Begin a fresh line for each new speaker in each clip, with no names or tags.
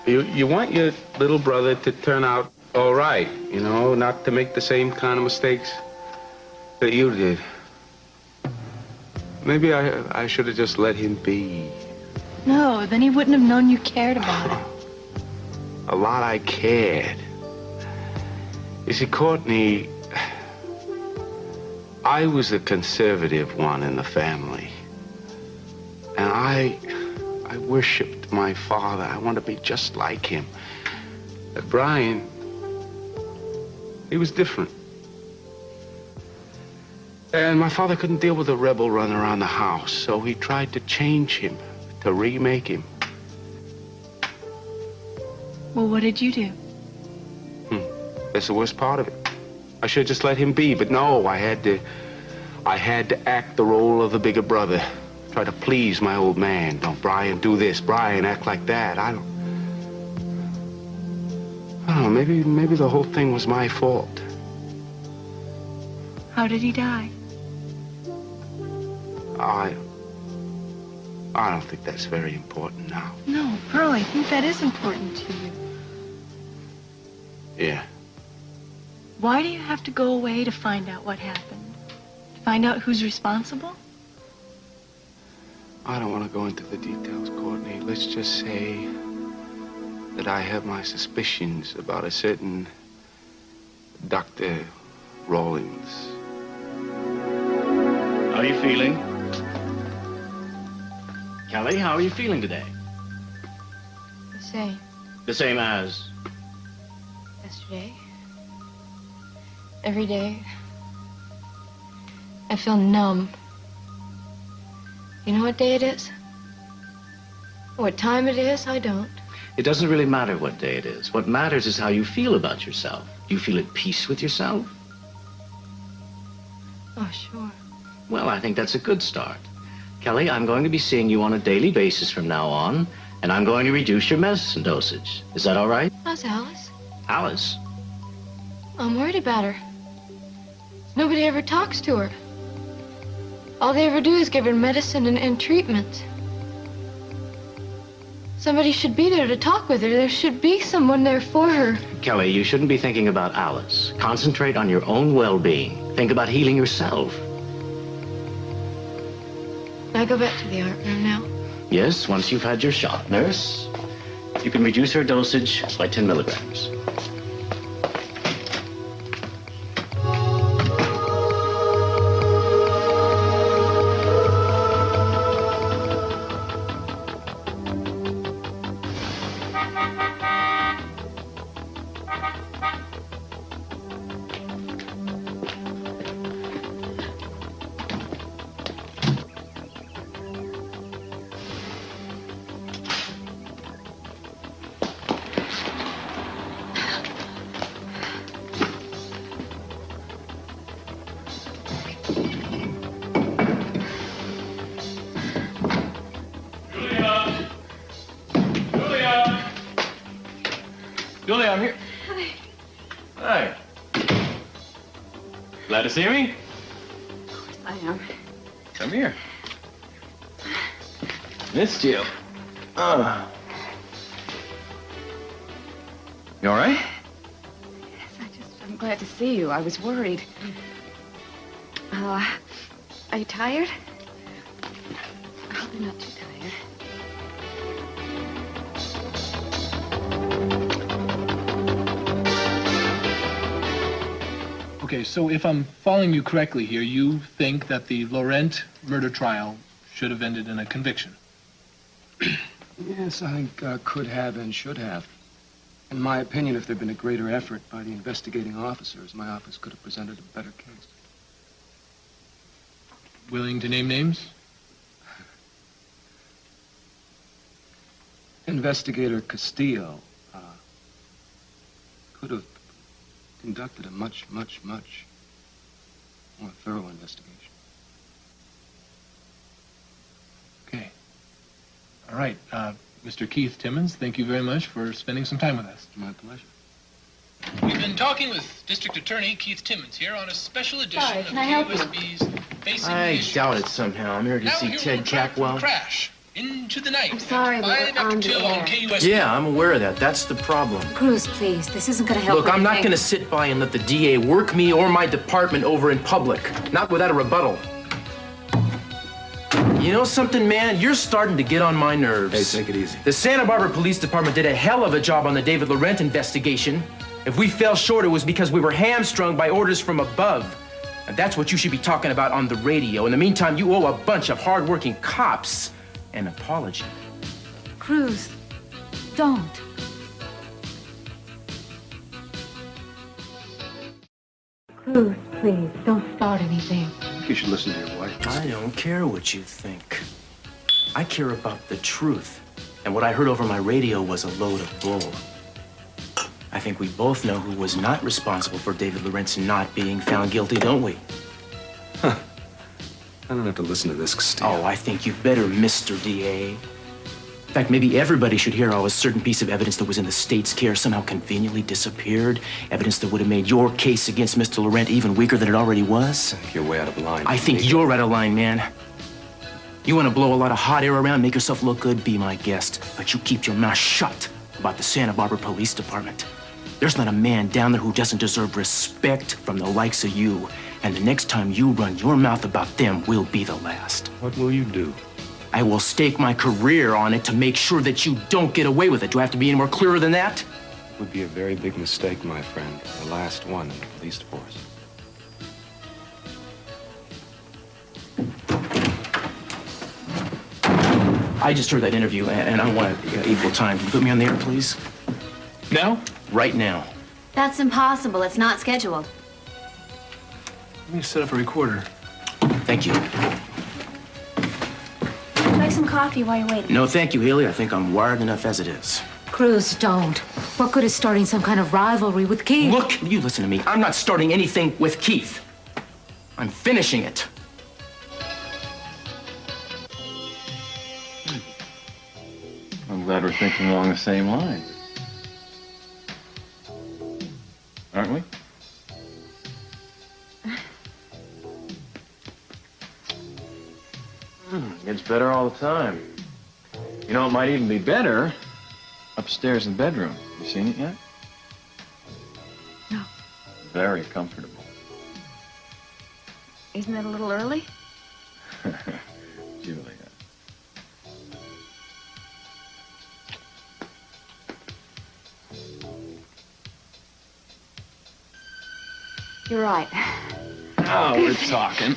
You want your little brother to turn out all right, you know, not to make the same kind of mistakes that you did. Maybe I should have just let him be.
No, then he wouldn't have known you cared about him.
A lot I cared. You see, Courtney, I was the conservative one in the family. And I worshipped my father. I wanted to be just like him. But Brian, he was different. And my father couldn't deal with a rebel running around the house, so he tried to change him, to remake him.
Well, what did you do?
That's the worst part of it. I should have just let him be, but no, I had to act the role of the bigger brother. Try to please my old man. Don't, Brian, do this. Brian, act like that. I don't know, maybe the whole thing was my fault.
How did he die?
I don't think that's very important now.
No, Pearl, I think that is important to you.
Yeah.
Why do you have to go away to find out what happened? To find out who's responsible?
I don't want to go into the details, Courtney. Let's just say that I have my suspicions about a certain Dr. Rawlings.
How are you feeling? Kelly, how are you feeling today?
The same.
The same as?
Yesterday. Every day. I feel numb. You know what day it is? What time it is? I don't.
It doesn't really matter what day it is. What matters is how you feel about yourself. Do you feel at peace with yourself?
Oh, sure.
Well, I think that's a good start. Kelly, I'm going to be seeing you on a daily basis from now on, and I'm going to reduce your medicine dosage. Is that all right?
How's Alice?
Alice?
I'm worried about her. Nobody ever talks to her. All they ever do is give her medicine and treatment. Somebody should be there to talk with her. There should be someone there for her.
Kelly, you shouldn't be thinking about Alice. Concentrate on your own well-being. Think about healing yourself.
Can I go back to the art room now?
Yes, once you've had your shot. Nurse, you can reduce her dosage by 10 milligrams.
Julia, I'm here. Hi. Glad to see me?
Of course I am.
Come here. Missed you. You all right?
Yes, I'm glad to see you. I was worried. Are you tired? I hope you're not too tired.
Okay, so if I'm following you correctly here, you think that the Laurent murder trial should have ended in a conviction?
Yes, I think could have and should have. In my opinion, if there'd been a greater effort by the investigating officers, my office could have presented a better case.
Willing to name names?
Investigator Castillo could have conducted a much more thorough investigation.
Okay. All right. Mr. Keith Timmons, thank you very much for spending some time with us.
My pleasure.
We've been talking with District Attorney Keith Timmons here on a special edition
Sorry,
of
can I help you?
KUSB's Facing the
I
Issue.
doubt it somehow. I'm here to
Now
see
we're here
Ted
to track from
Cackwell.
Crash. Into the night.
I'm sorry, but we're on the air.
KUSD.
Yeah, I'm aware of that. That's the problem.
Cruz, please. This isn't going to help.
Look, I'm not
anything.
going to sit by and let the DA work me or my department over in public. Not without a rebuttal. You know something, man? You're starting to get on my nerves.
Hey, take it easy.
The Santa Barbara Police Department did a hell of a job on the David Laurent investigation. If we fell short, it was because we were hamstrung by orders from above. And that's what you should be talking about on the radio. In the meantime, you owe a bunch of hard-working cops an apology.
Cruz, don't. Cruz, please, don't start anything.
I think you should listen to your wife.
I don't care what you think. I care about the truth. And what I heard over my radio was a load of bull. I think we both know who was not responsible for David Laurent's not being found guilty, don't we?
I don't have to listen to this, Castillo.
Oh, I think you better, Mr. DA. In fact, maybe everybody should hear how a certain piece of evidence that was in the state's care somehow conveniently disappeared. Evidence that would have made your case against Mr. Laurent even weaker than it already was.
I think you're way out of line.
I think you're out of line, man. You want to blow a lot of hot air around, make yourself look good, be my guest. But you keep your mouth shut about the Santa Barbara Police Department. There's not a man down there who doesn't deserve respect from the likes of you. And the next time you run your mouth about them will be the last.
What will you do?
I will stake my career on it to make sure that you don't get away with it. Do I have to be any more clearer than that?
It would be a very big mistake, my friend. The last one in the police force.
I just heard that interview, and I want equal time. Can you put me on the air, please?
Now?
Right now.
That's impossible. It's not scheduled.
Let me set up a recorder.
Thank you.
Try some coffee while you're waiting.
No, thank you, Haley. I think I'm wired enough as it is.
Cruz, don't. What good is starting some kind of rivalry with Keith?
Look, you listen to me. I'm not starting anything with Keith. I'm finishing it.
I'm glad we're thinking along the same lines. Aren't we?
Gets better all the time. You know, it might even be better upstairs in the bedroom. You seen it yet?
No.
Very comfortable.
Isn't it a little early?
Julia.
You're right.
Now we're talking.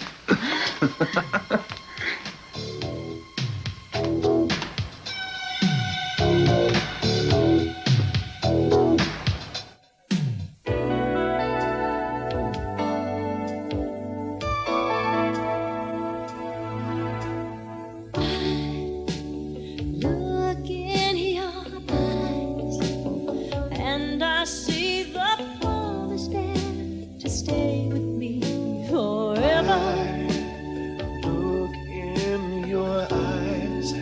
Look in your eyes, and I see the promise there to stay with me forever.
Look in your eyes,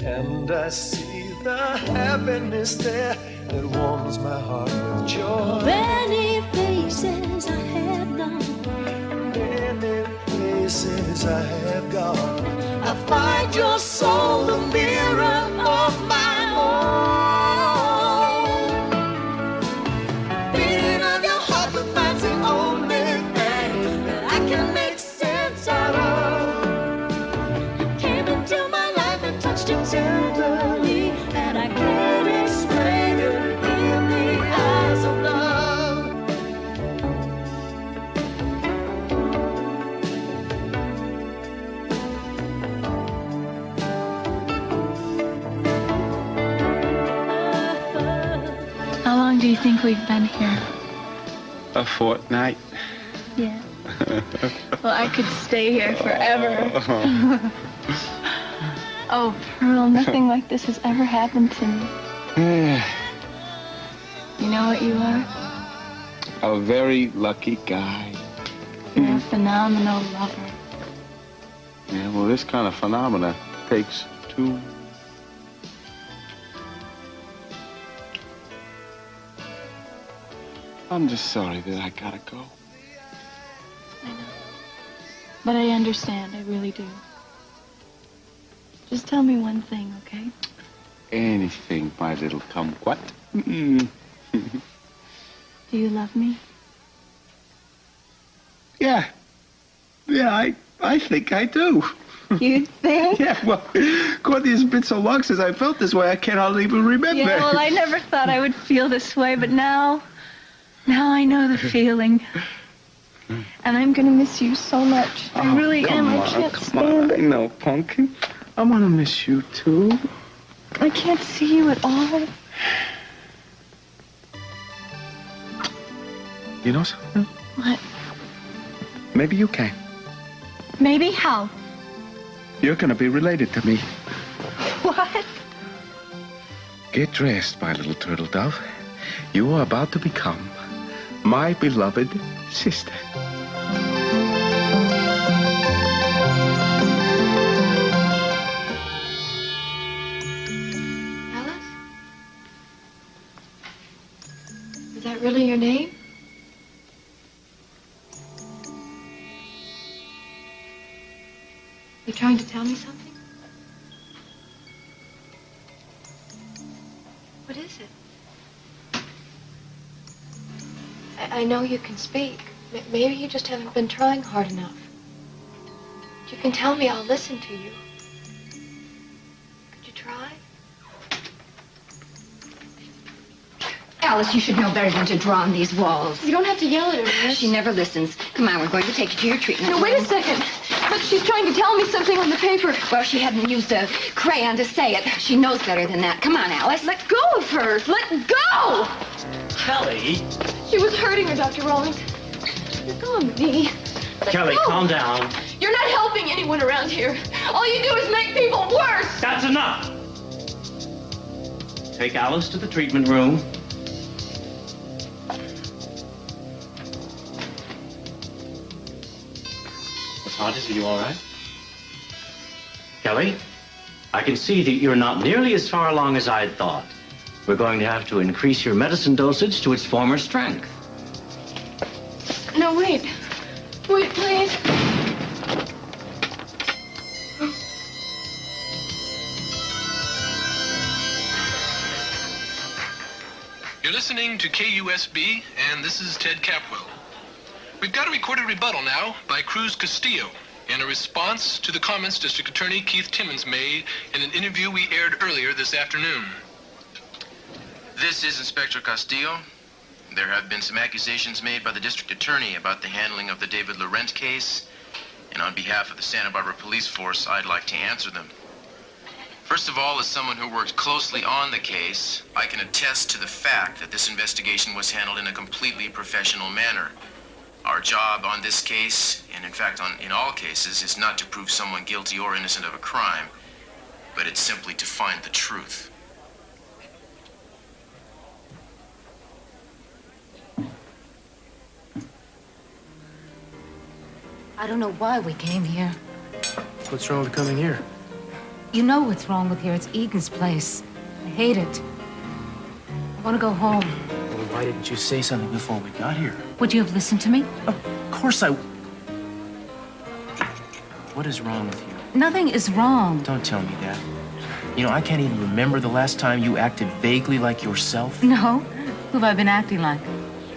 and I see the happiness there that warms my heart with joy.
Many faces I have known,
Many places I have gone, I find your soul the mirror of my own. Beating of your heart that finds the only thing that I can make sense out of.
you came into my life and touched it tenderly, and I can't explain it in the eyes of love.
How long do you think we've been here?
A fortnight.
Yeah. Well, I could stay here forever. Oh, Pearl, nothing like this has ever happened to me. You know what you are?
A very lucky guy.
You're a phenomenal lover.
Yeah, well, this kind of phenomena takes two. I'm just sorry that I gotta go.
I know. But I understand, I really do. Just tell me one thing, okay?
Anything, my little kumquat.
Do you love me?
Yeah. Yeah, I think I do.
You think?
Yeah, well, Courtney, it's been so long since I felt this way, I can't hardly even remember.
Yeah, well, I never thought I would feel this way, but now I know the feeling. And I'm gonna miss you so much. I really am. I can't stand it.
I know, Punk. I want to miss you, too.
I can't see you at all.
You know something?
What?
Maybe you can.
Maybe? How?
You're gonna be related to me.
What?
Get dressed, my little turtle dove. You are about to become my beloved sister.
Alice? Is that really your name? You trying to tell me something? What is it? I know you can speak. Maybe you just haven't been trying hard enough. If you can tell me, I'll listen to you. Could you try?
Alice, you should know better than to draw on these walls.
You don't have to yell at her, Miss.
She never listens. Come on, we're going to take you to your treatment
No,
room.
wait a second. Look, she's trying to tell me something on the paper.
Well, she hadn't used a crayon to say it. She knows better than that. Come on, Alice.
Let go of her. Let go!
Kelly!
She was hurting her, Dr. Rawlings. Let go of me. Let
Kelly,
go.
calm down.
You're not helping anyone around here. All you do is make people worse.
That's enough! Take Alice to the treatment room. Hot, is you all right? Kelly, I can see that you're not nearly as far along as I had thought. We're going to have to increase your medicine dosage to its former strength.
No, wait. Wait, please.
You're listening to KUSB, and this is Ted Capwell. We've got a recorded rebuttal now by Cruz Castillo in a response to the comments District Attorney Keith Timmons made in an interview we aired earlier this afternoon.
This is Inspector Castillo. There have been some accusations made by the District Attorney about the handling of the David Laurent case, and on behalf of the Santa Barbara Police Force, I'd like to answer them. First of all, as someone who worked closely on the case, I can attest to the fact that this investigation was handled in a completely professional manner. Our job on this case, and in fact in all cases, is not to prove someone guilty or innocent of a crime, but it's simply to find the truth.
I don't know why we came here.
What's wrong with coming here?
You know what's wrong with here. It's Egan's place. I hate it. I want to go home.
Well, why didn't you say something before we got here?
Would you have listened to me?
Of course I... What is wrong with you?
Nothing is wrong.
Don't tell me that. You know, I can't even remember the last time you acted vaguely like yourself.
No? Who have I been acting like?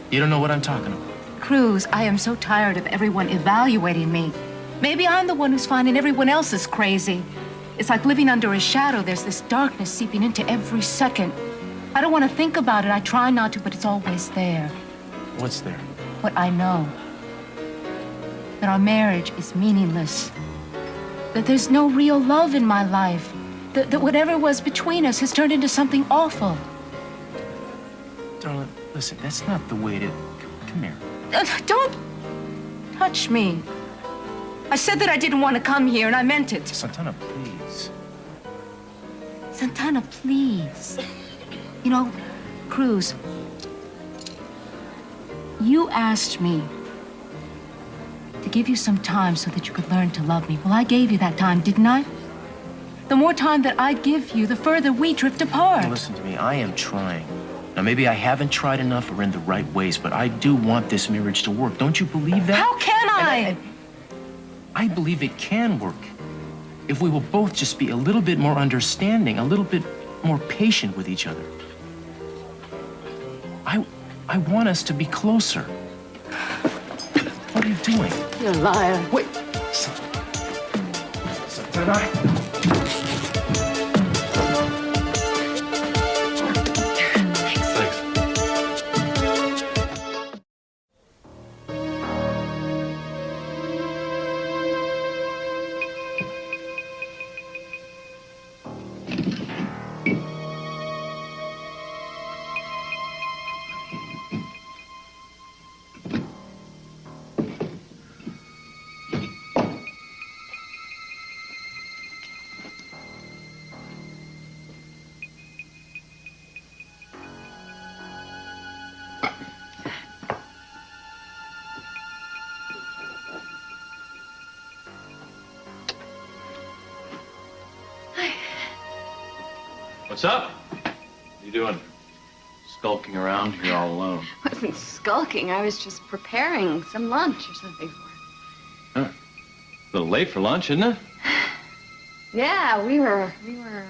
You don't know what I'm talking about.
Cruz, I am so tired of everyone evaluating me. Maybe I'm the one who's finding everyone else is crazy. It's like living under a shadow. There's this darkness seeping into every second. I don't want to think about it. I try not to, but it's always there.
What's there?
What I know. That our marriage is meaningless. That there's no real love in my life. That whatever was between us has turned into something awful.
Darling, listen, that's not the way to... Come here.
Don't touch me. I said that I didn't want to come here, and I meant it.
Santana, please.
Santana, please. You know, Cruz, you asked me to give you some time so that you could learn to love me. Well, I gave you that time, didn't I? The more time that I give you, the further we drift apart.
Now, listen to me. I am trying. Now, maybe I haven't tried enough or in the right ways, but I do want this marriage to work. Don't you believe that?
How can I?
I believe it can work. if we will both just be a little bit more understanding, a little bit more patient with each other. I want us to be closer. What are you doing?
You're a liar.
Wait.
What's up? What are you doing? Skulking around here all alone.
I wasn't skulking. I was just preparing some lunch or something for him.
Huh. A little late for lunch, isn't it?
Yeah, we were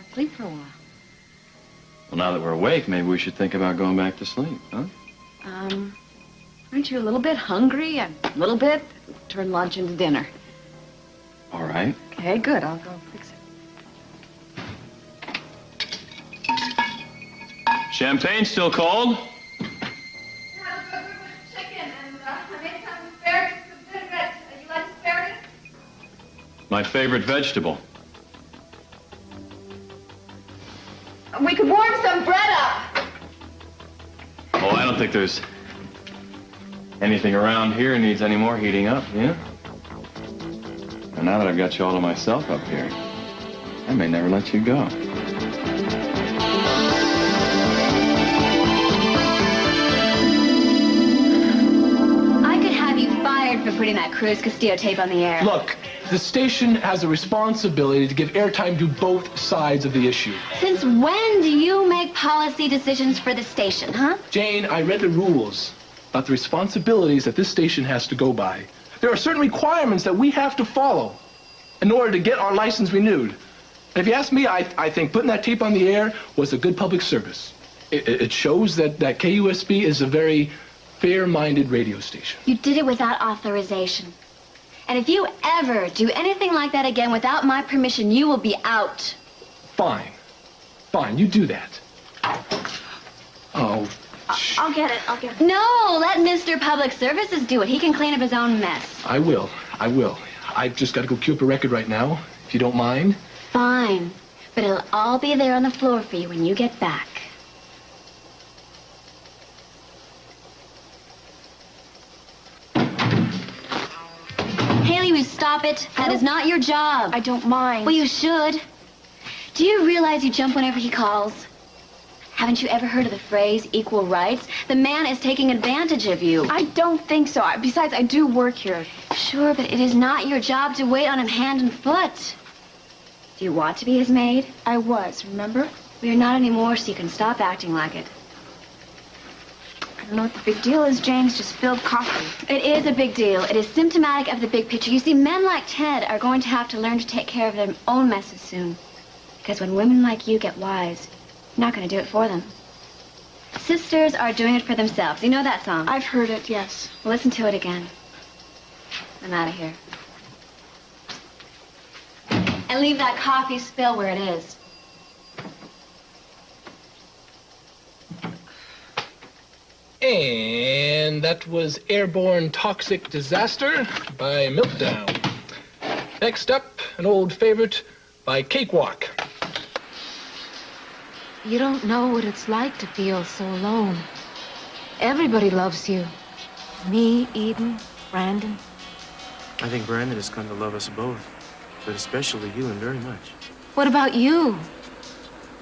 asleep for a while.
Well, now that we're awake, maybe we should think about going back to sleep, huh?
Aren't you a little bit hungry? A little bit? Turn lunch into dinner.
All right.
Okay, good. I'll go fix it.
Champagne still cold?
Yeah, I'll go with chicken and I made some asparagus with vinaigrette. You like asparagus?
My favorite vegetable.
We could warm some bread up.
Oh, I don't think there's anything around here needs any more heating up, yeah? And now that I've got you all to myself up here, I may never let you go.
For putting that Cruz Castillo tape on the air.
Look, the station has a responsibility to give airtime to both sides of the issue.
Since when do you make policy decisions for the station, huh?
Jane, I read the rules about the responsibilities that this station has to go by. There are certain requirements that we have to follow in order to get our license renewed. And if you ask me, I think putting that tape on the air was a good public service. It shows that KUSB is a very fair-minded radio station.
You did it without authorization. And if you ever do anything like that again without my permission, you will be out.
Fine. Fine, you do that. Oh.
I'll get it.
No, let Mr. Public Services do it. He can clean up his own mess.
I will. I've just got to go cue up a record right now, if you don't mind.
Fine. But it'll all be there on the floor for you when you get back. Haley, will you stop it? That is not your job.
I don't mind.
Well, you should. Do you realize you jump whenever he calls? Haven't you ever heard of the phrase equal rights? The man is taking advantage of you.
I don't think so. Besides, I do work here.
Sure, but it is not your job to wait on him hand and foot. Do you want to be his maid?
I was, remember?
Well, you're not anymore, so you can stop acting like it.
I don't know what the big deal is, James. Just spilled coffee.
It is a big deal. It is symptomatic of the big picture. You see, men like Ted are going to have to learn to take care of their own messes soon. Because when women like you get wise, you're not going to do it for them. Sisters are doing it for themselves. You know that song?
I've heard it, yes.
Well, listen to it again. I'm out of here. And leave that coffee spill where it is.
And that was Airborne Toxic Disaster by Meltdown. Next up, an old favorite by Cakewalk.
You don't know what it's like to feel so alone. Everybody loves you. Me, Eden, Brandon.
I think Brandon has come to love us both, but especially you and very much.
What about you?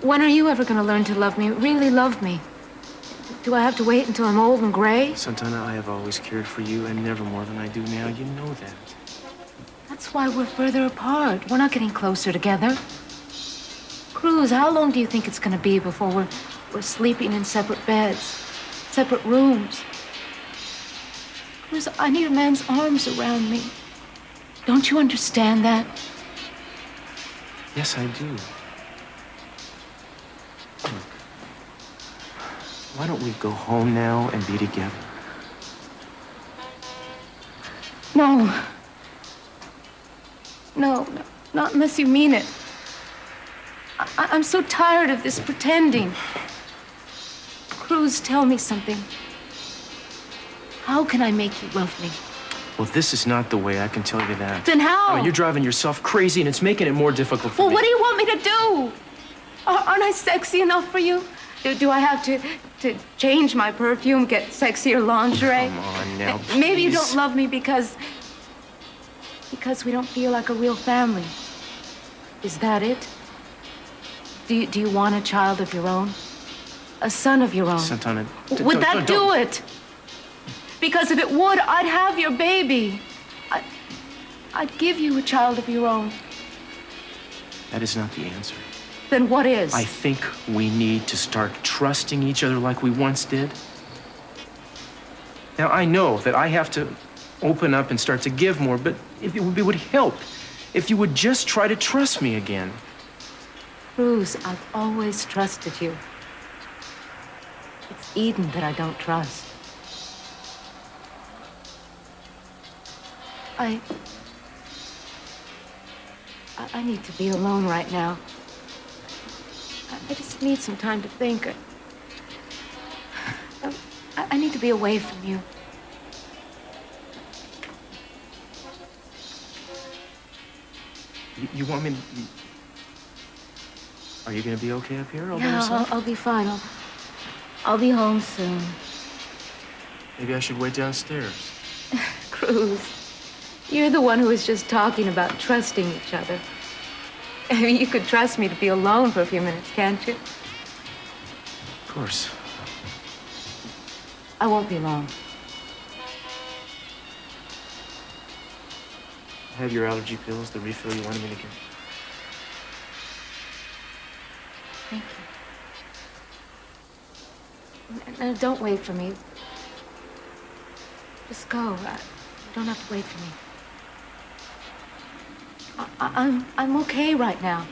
When are you ever going to learn to love me, really love me? Do I have to wait until I'm old and gray?
Santana, I have always cared for you, and never more than I do now. You know that.
That's why we're further apart. We're not getting closer together. Cruz, how long do you think it's going to be before we're sleeping in separate beds, separate rooms? Cruz, I need a man's arms around me. Don't you understand that?
Yes, I do. Look, why don't we go home now and be together?
No. No, not unless you mean it. I'm so tired of this pretending. Cruz, tell me something. How can I make you love me?
Well, this is not the way, I can tell you that.
Then how?
I mean, you're driving yourself crazy, and it's making it more difficult for me.
Well, what do you want me to do? Aren't I sexy enough for you? Do I have to change my perfume, get sexier lingerie?
Come on now, please.
Maybe you don't love me because we don't feel like a real family. Is that it? Do you want a child of your own? A son of your own?
Santana,
would that do it? Because if it would, I'd have your baby. I'd give you a child of your own.
That is not the answer.
Then what is?
I think we need to start trusting each other like we once did. Now, I know that I have to open up and start to give more, but it would help if you would just try to trust me again.
Cruz, I've always trusted you. It's Eden that I don't trust. I need to be alone right now. I just need some time to think. I need to be away from you.
You want me to... Are you going to be okay up here all by
Yeah,
yourself?
I'll be fine. I'll be home soon.
Maybe I should wait downstairs.
Cruz, you're the one who was just talking about trusting each other. I mean, you could trust me to be alone for a few minutes, can't you?
Of course.
I won't be long.
Have your allergy pills, the refill you wanted me to get.
Thank you. No, don't wait for me. Just go. You don't have to wait for me. I'm okay right now.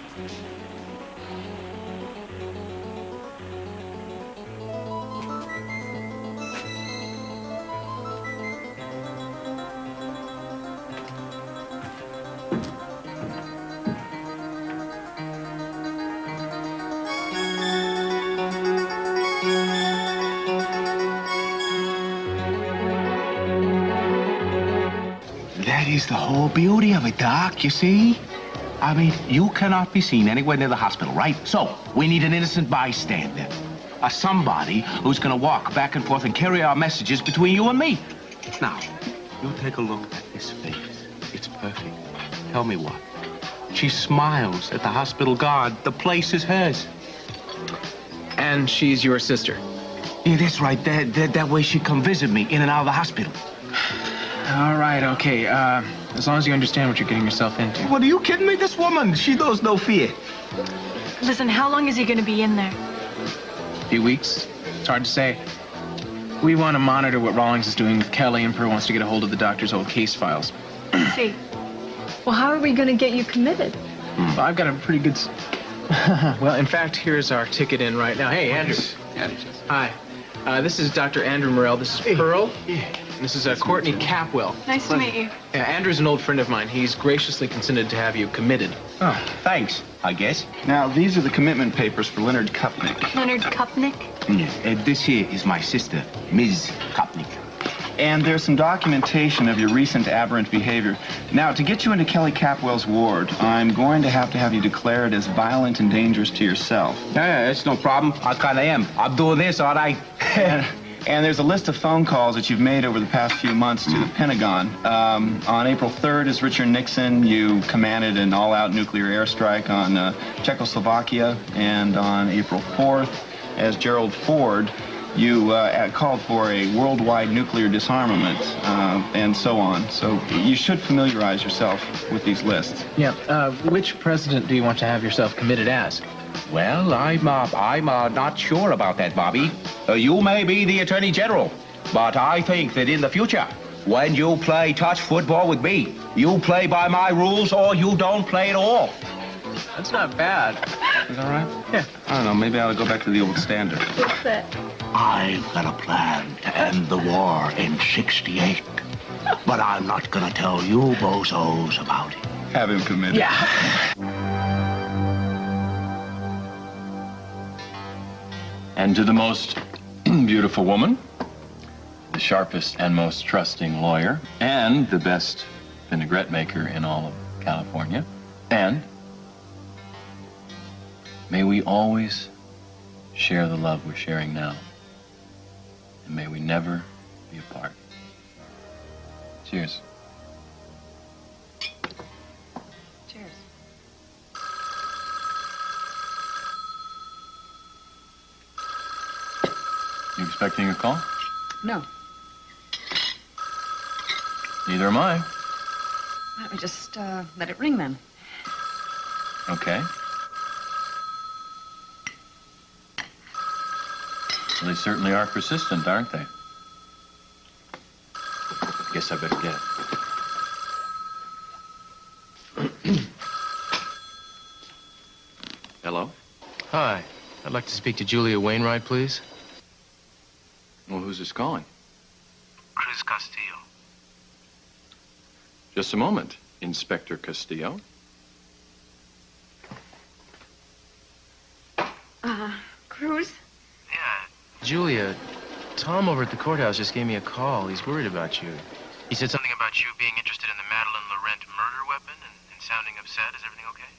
That is the whole beauty of it, Doc, you see? I mean, you cannot be seen anywhere near the hospital, right? So, we need an innocent bystander. Somebody who's gonna walk back and forth and carry our messages between you and me. Now, you take a look at this face. It's perfect. Tell me what? She smiles at the hospital guard. The place is hers.
And she's your sister?
Yeah, that's right. That way she come visit me in and out of the hospital.
All right, okay. As long as you understand what you're getting yourself into.
What, are you kidding me? This woman, she knows no fear.
Listen, how long is he going to be in there?
A few weeks. It's hard to say. We want to monitor what Rawlings is doing with Kelly, and Pearl wants to get a hold of the doctor's old case files.
See. Well, how are we going to get you committed?
Well, I've got a pretty good... Well, in fact, here's our ticket in right now. Hey, Andrew. Hi. This is Dr. Andrew Morrell. This is Pearl. And this is Courtney Capwell.
Nice to meet you.
Yeah, Andrew's an old friend of mine. He's graciously consented to have you committed.
Oh, thanks, I guess.
Now, these are the commitment papers for Leonard Kupnick.
Leonard Kupnick?
This here is my sister, Ms. Kupnick.
And there's some documentation of your recent aberrant behavior. Now, to get you into Kelly Capwell's ward, I'm going to have you declared as violent and dangerous to yourself.
Yeah, it's no problem. I kind of am. I'm doing this, all right?
And there's a list of phone calls that you've made over the past few months to the Pentagon. On April 3rd, as Richard Nixon, you commanded an all-out nuclear airstrike on Czechoslovakia. And on April 4th, as Gerald Ford, you called for a worldwide nuclear disarmament, and so on. So you should familiarize yourself with these lists.
Yeah, which president do you want to have yourself committed as?
Well, I'm not sure about that, Bobby. You may be the Attorney General, but I think that in the future, when you play touch football with me, you play by my rules or you don't play at all.
That's not bad.
Is that all right?
Yeah.
I don't know, maybe I ought to go back to the old standard.
What's that?
I've got a plan to end the war in '68. But I'm not gonna tell you bozos about it.
Have him committed.
Yeah.
And to the most beautiful woman, the sharpest and most trusting lawyer, and the best vinaigrette maker in all of California, and may we always share the love we're sharing now, and may we never be apart. Cheers.
Cheers.
You expecting a call?
No.
Neither am I.
Let me just let it ring then.
Okay. Well, they certainly are persistent, aren't they? I guess I better get it. Hello?
Hi. I'd like to speak to Julia Wainwright, please.
Well, who's this calling?
Cruz Castillo.
Just a moment, Inspector Castillo.
Cruz?
Julia, Tom over at the courthouse just gave me a call. He's worried about you. He said something about you being interested in the Madeline Laurent murder weapon and sounding upset. Is everything okay?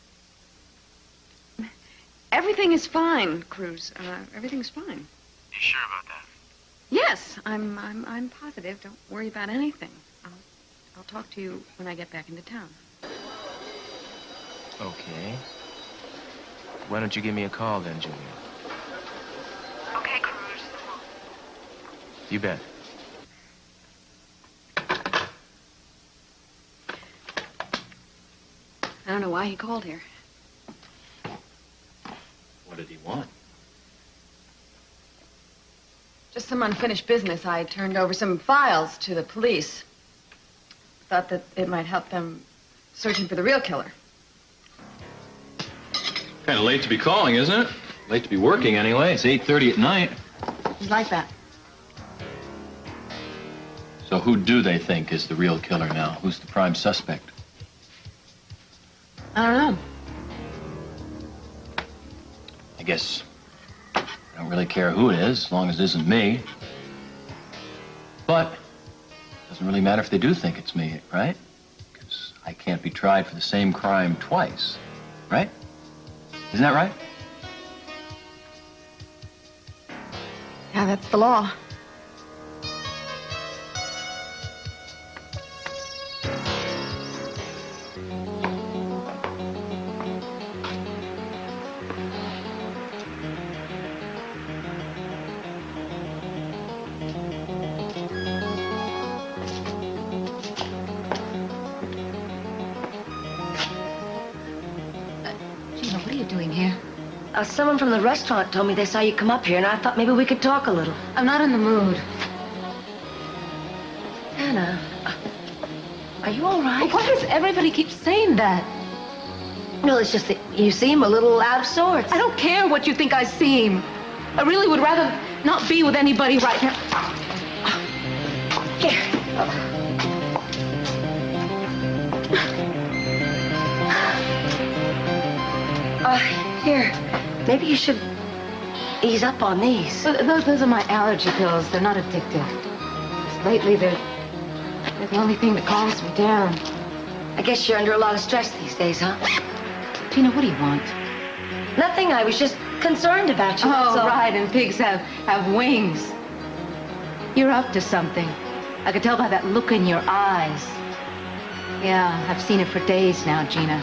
Everything is fine, Cruz. Everything's fine.
You sure about that?
Yes, I'm positive. Don't worry about anything. I'll talk to you when I get back into town.
Okay. Why don't you give me a call then, Julia?
Okay, Cruz.
You bet.
I don't know why he called here.
What did he want?
Just some unfinished business. I turned over some files to the police. Thought that it might help them searching for the real killer.
Kind of late to be calling, isn't it? Late to be working anyway. It's 8:30 at night.
You like that?
So who do they think is the real killer now? Who's the prime suspect?
I don't know.
I guess I don't really care who it is, as long as it isn't me. But it doesn't really matter if they do think it's me, right? Because I can't be tried for the same crime twice, right? Isn't that right?
Yeah, that's the law.
Gina, what are you doing here? Someone from the restaurant told me they saw you come up here, and I thought maybe we could talk a little.
I'm not in the mood.
Anna, are you all right?
Why does everybody keep saying that?
No, it's just that you seem a little out of sorts.
I don't care what you think I seem. I really would rather not be with anybody right now.
Here. Here. Maybe you should ease up on these.
Those are my allergy pills. They're not addictive. Just lately, they're the only thing that calms me down.
I guess you're under a lot of stress these days, huh?
Tina, what do you want?
Nothing. I was just concerned about you.
Oh,
so...
right. And pigs have wings. You're up to something. I could tell by that look in your eyes. Yeah, I've seen it for days now, Gina.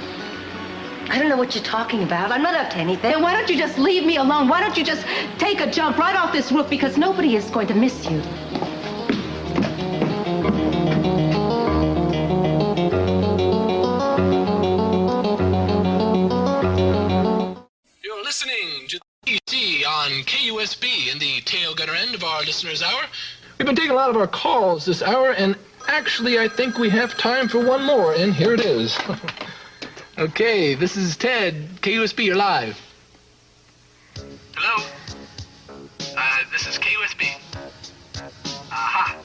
I don't know what you're talking about. I'm not up to anything.
Then why don't you just leave me alone? Why don't you just take a jump right off this roof? Because nobody is going to miss you.
You're listening to PC on KUSB in the tail gunner end of our listeners' hour. We've been taking a lot of our calls this hour, and actually I think we have time for one more, and here it is. Okay, this is Ted. KUSB, you're live. Hello? This is KUSB. Aha.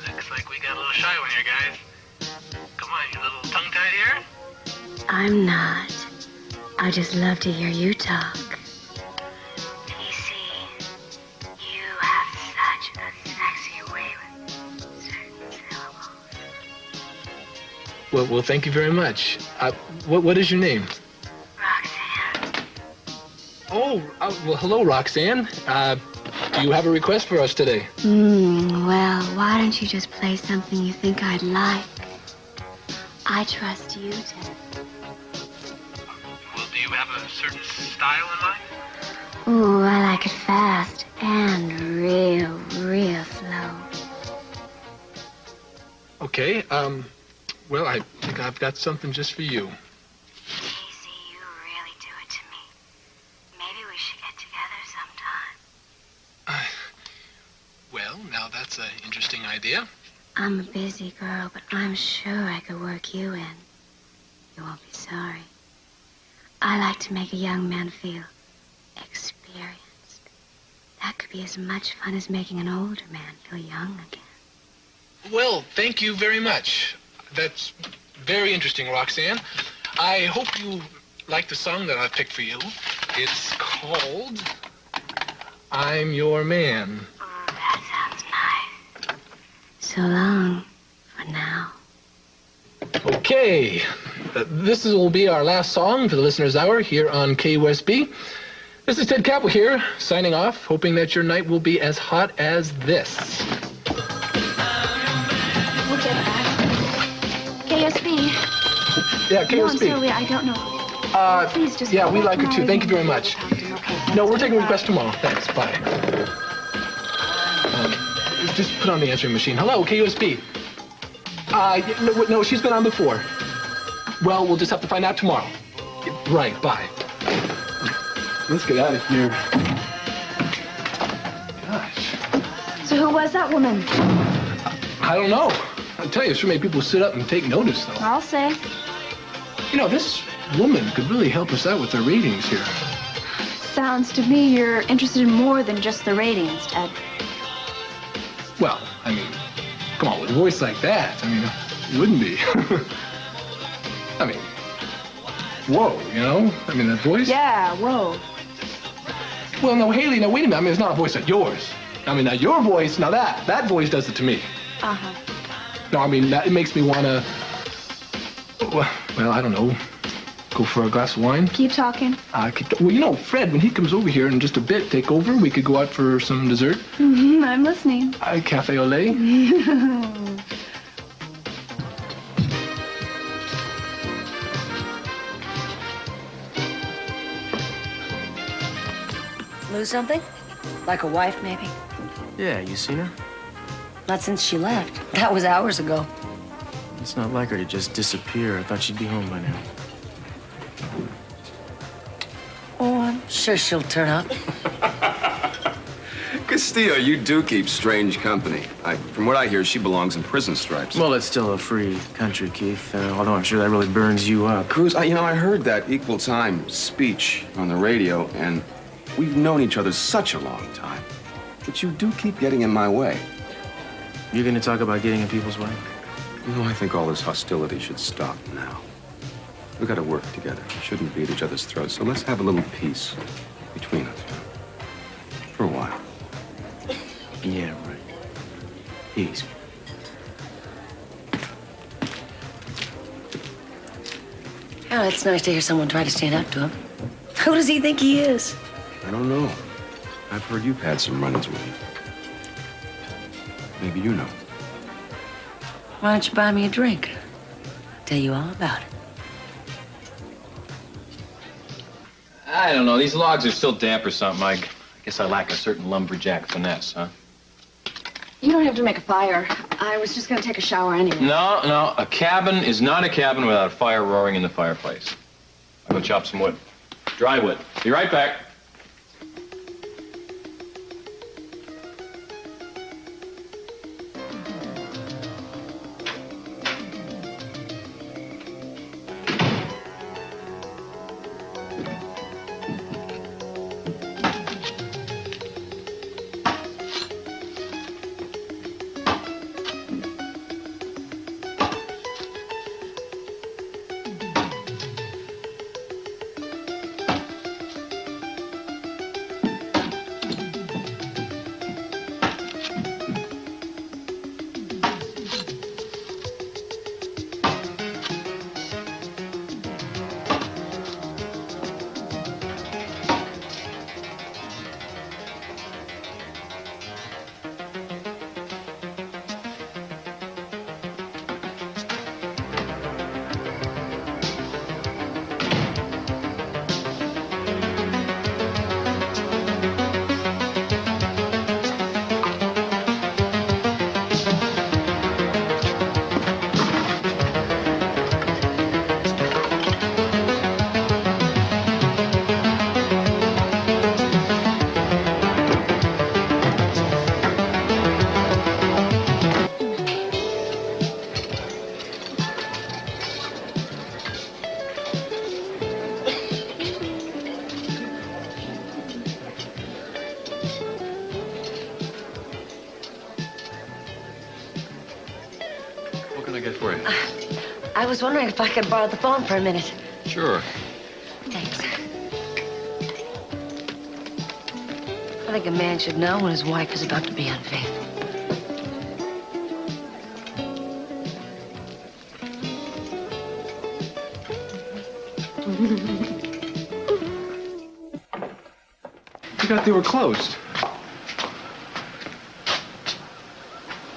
Looks like we got a little shy one here, guys. Come on, you little tongue-tied here?
I'm not. I just love to hear you talk. You have such a sexy way with certain syllables.
Well, thank you very much. What is your name?
Roxanne.
Oh, well, hello, Roxanne. Do you have a request for us today?
Well, why don't you just play something you think I'd like? I trust you to.
Well, do you have a certain style in mind?
Ooh, I like it fast and real slow.
Okay, well, I think I've got something just for you.
Casey, you really do it to me. Maybe we should get together sometime.
Well, now that's an interesting idea.
I'm a busy girl, but I'm sure I could work you in. You won't be sorry. I like to make a young man feel experienced. That could be as much fun as making an older man feel young again.
Well, thank you very much. That's very interesting, Roxanne. I hope you like the song that I've picked for you. It's called I'm Your Man.
Oh, that sounds nice. So long for now.
Okay, this will be our last song for the Listener's Hour here on KUSB. This is Ted Capwell here, signing off, hoping that your night will be as hot as this.
We'll get back. KSB.
Yeah, KUSB.
No, I'm sorry, I don't know. Please just.
Yeah, we like her too. Thank you very much.
Okay,
No, we're taking requests tomorrow. Thanks. Bye. Just put on the answering machine. Hello, KUSB. No, she's been on before. Well, we'll just have to find out tomorrow. Right, bye. Let's get out of here. Gosh.
So who was that woman?
I don't know. I'll tell you, sure made people sit up and take notice, though.
I'll say.
You know, this woman could really help us out with our ratings here.
Sounds to me you're interested in more than just the ratings, Ted.
Well, I mean, come on, with a voice like that, I mean, it wouldn't be. I mean, whoa, you know? I mean, that voice?
Yeah, whoa.
Well, no, Haley, now, wait a minute. I mean, it's not a voice like yours. I mean, now, your voice, now that voice does it to me.
Uh-huh.
No, I mean, it makes me want to, well, I don't know, go for a glass of wine.
Keep talking.
Well, you know, Fred, when he comes over here in just a bit, take over, we could go out for some dessert.
Mm-hmm, I'm listening.
Cafe au lait.
Lose something? Like a wife, maybe?
Yeah, you seen her?
Not since she left. That was hours ago.
It's not like her to just disappear. I thought she'd be home by now.
Oh, I'm sure she'll turn up.
Castillo, you do keep strange company. From what I hear, she belongs in prison stripes.
Well, it's still a free country, Keith, although I'm sure that really burns you up.
Cruz, I heard that equal time speech on the radio, and we've known each other such a long time. But you do keep getting in my way.
You're gonna talk about getting in people's way?
I think all this hostility should stop now. We've got to work together. We shouldn't be at each other's throats, so let's have a little peace between us. For a while.
Yeah, right. Peace.
Oh, it's nice to hear someone try to stand up to him. Who does he think he is?
I don't know. I've heard you've had some run-ins with him. Maybe you know.
Why don't you buy me a drink? Tell you all about it.
I don't know. These logs are still damp or something. I guess I lack a certain lumberjack finesse, huh?
You don't have to make a fire. I was just going to take a shower anyway.
No. A cabin is not a cabin without a fire roaring in the fireplace. I'll go chop some wood. Dry wood. Be right back. for you?
I was wondering if I could borrow the phone for a minute.
Sure.
Thanks. I think a man should know when his wife is about to be unfaithful.
I thought they were closed.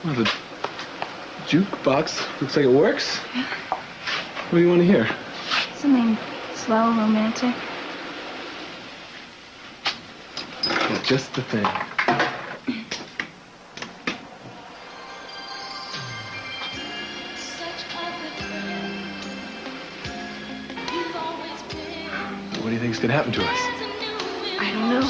Well, the jukebox looks like it works. What do you want to hear?
Something slow, romantic.
Yeah, just the thing. What do you think's gonna happen to us?
I don't know.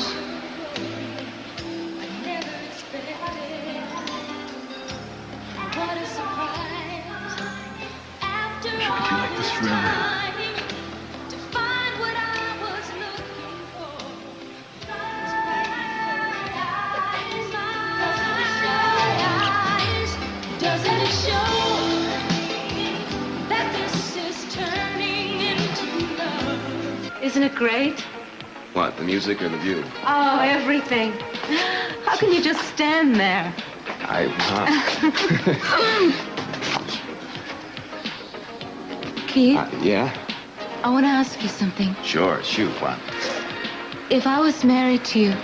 Should we do like this forever?
Doesn't it show that this is turning into love?
Isn't it great?
What, the music or the view?
Oh, everything. How can you just stand there? Keith,
Yeah?
I want to ask you something.
Sure, shoot, what?
If I was married to you,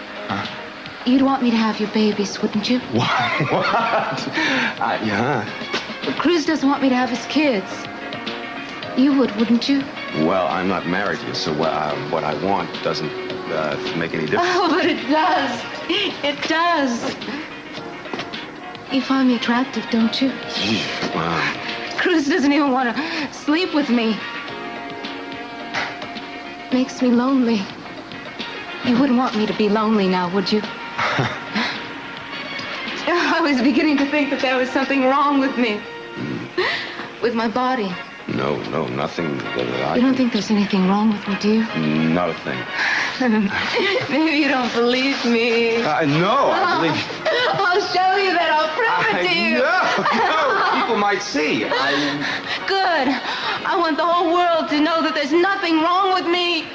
you'd want me to have your babies, wouldn't you?
What? Yeah.
But Cruz doesn't want me to have his kids. You would, wouldn't you?
Well, I'm not married to you, so what I want doesn't make any difference.
Oh, but it does. It does. You find me attractive, don't you?
Wow.
Cruz doesn't even want to sleep with me. Makes me lonely. You wouldn't want me to be lonely now, would you? I was beginning to think that there was something wrong with me. With my body.
No, nothing that I...
You don't think there's anything wrong with me, do you?
Nothing.
Maybe you don't believe me.
No, I believe...
I'll show you that. I'll prove it to you.
No, people might see.
Good. I want the whole world to know that there's nothing wrong with me.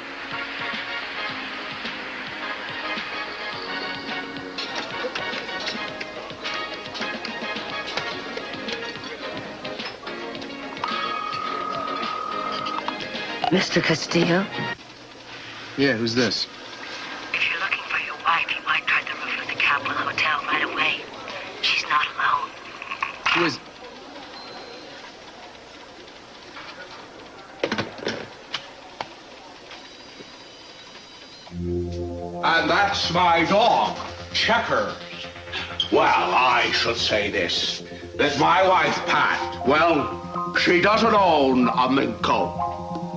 Mr. Castillo?
Yeah, who's this?
If you're looking for your wife, you might try the roof of the Capitol Hotel right away. She's not alone.
Who is...
And that's my dog, Checkers. Well, I should say this, that my wife, Pat, well, she doesn't own a mink coat,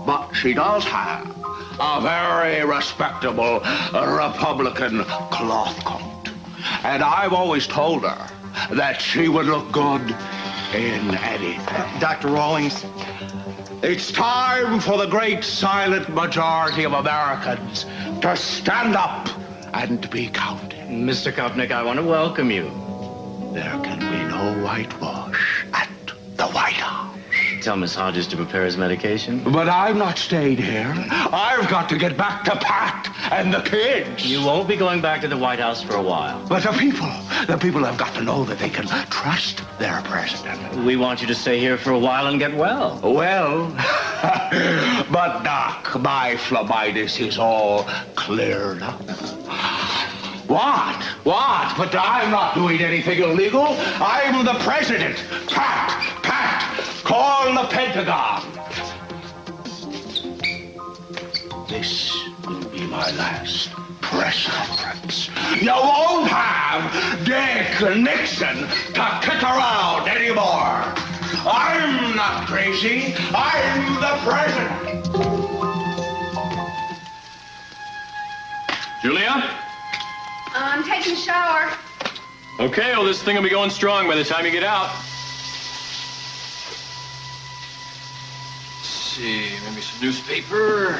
but she does have a very respectable Republican cloth coat. And I've always told her that she would look good in anything.
Dr. Rawlings?
It's time for the great silent majority of Americans to stand up and be counted.
Mr. Kopnick, I want to welcome you.
There can be no whitewash at the White House.
Tell Miss Hodges to prepare his medication.
But I'm not staying here. I've got to get back to Pat and the kids.
You won't be going back to the White House for a while.
But the people have got to know that they can trust their president.
We want you to stay here for a while and get well.
Well, but Doc, my phlebitis is all cleared up. What? But I'm not doing anything illegal. I'm the president. Pat, call the Pentagon. This will be my last press conference. You won't have Dick Nixon to kick around anymore. I'm not crazy. I'm the president.
Julia?
I'm taking a shower.
Okay, well, this thing will be going strong by the time you get out. Let's see, maybe some newspaper.